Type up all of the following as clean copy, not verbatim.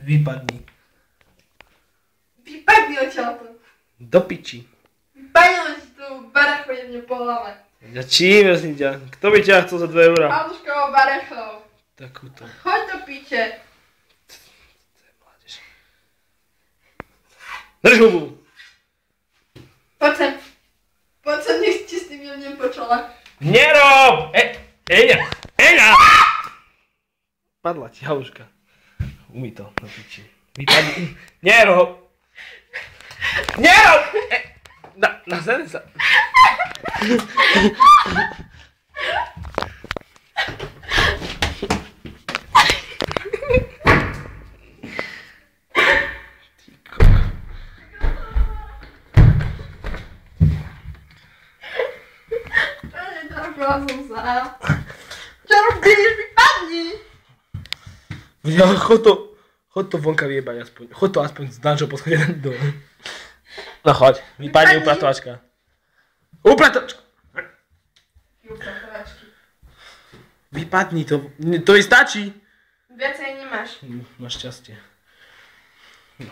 Vypadni. Vypadni odtiaľto. Do piči. Vypadni, len si tu barechu jedne po hlave. Ja čím, jasný ťa? Kto by ťa chcel za 2 eurá? Paluškovou barechou. Takúto. Choď do piče. To je mládež. Drž hubu. Poď sem. Poď sem, nech ti s tým jemnem po čole. Nerob! Eňa! Padla ti haluška. Umí to, na piči. Vypadni. Nerob! Nerob! Na zem sa. Trafila som sa. Čo robíš? Vypadni! Ja, chod to vonka vyjebať aspoň. Chod to aspoň z nášho poschodia dole. No choď, vypadni upratovačka. Upratovačka! Vypadni to, to mi stačí. Viacej nemáš. Máš šťastie. No.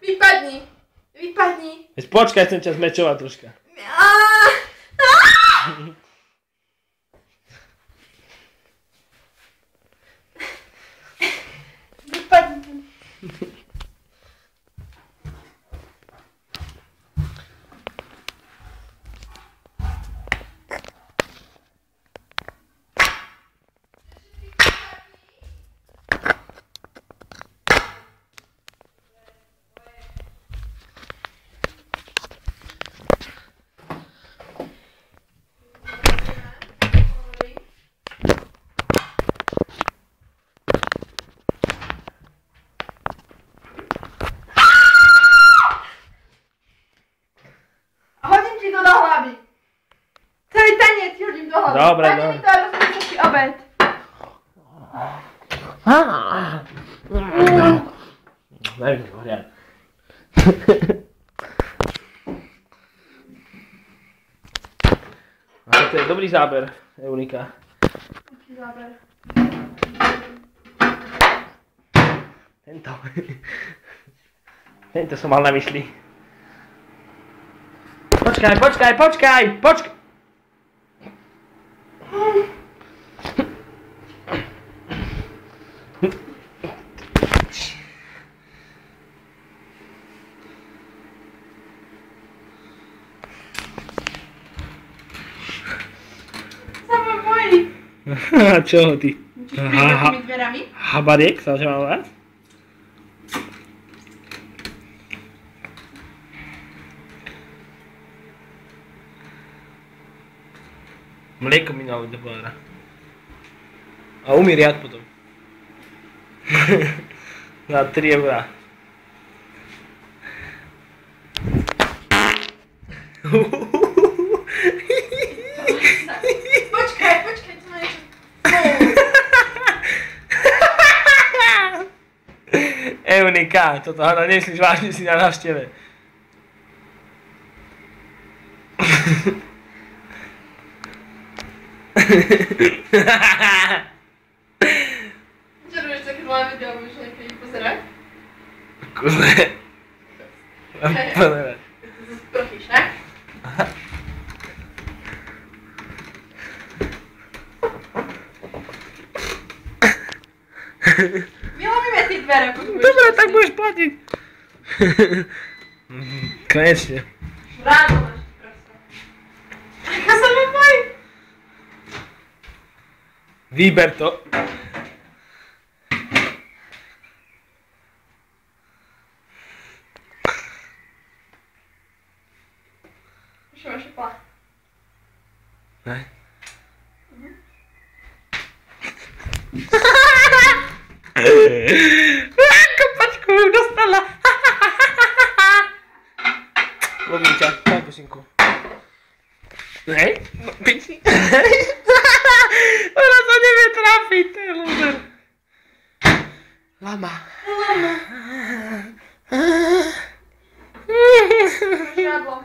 Vypadni. Vypadni. Veď počkaj, chcem ťa zmečovať troška. Vypadni. Hodím ti to do hlavy. Celý tanec ti hodím do hlavy. Dobre, Daj mi to a rozhodím si obed. Daj mi to horiať. A toto je dobrý záber, Eunika. Aký záber? Tento som mal na mysli. Počkaj! Sa ma bojí. Čoho ty? Čiže príde tými dverami? Habariek sa že mám vás? Mlieko mi nalej do pohára. A umí riad potom. Na 3 eurá. Počkaj, tu ma niečo... Eunika, toto hada nemyslíš vážne si na návšteve. Čo robíš také malé video, budeš nejaké ich pozerať? Kuzle. Pozerať. To sa sprchíš, ne? Vylomíme tie dvere, poď budeš... Dobre, tak budeš platiť. Konečne. Ráno máš prasa. Aká sa ma bojí? Výber to. Už máš šepla. Ne? Kopačku dostala. Lobím ťa, daj kusinku. Ne? No, piči. Ona sa nevie trafiť, to je loser. Lama. Žiadlo.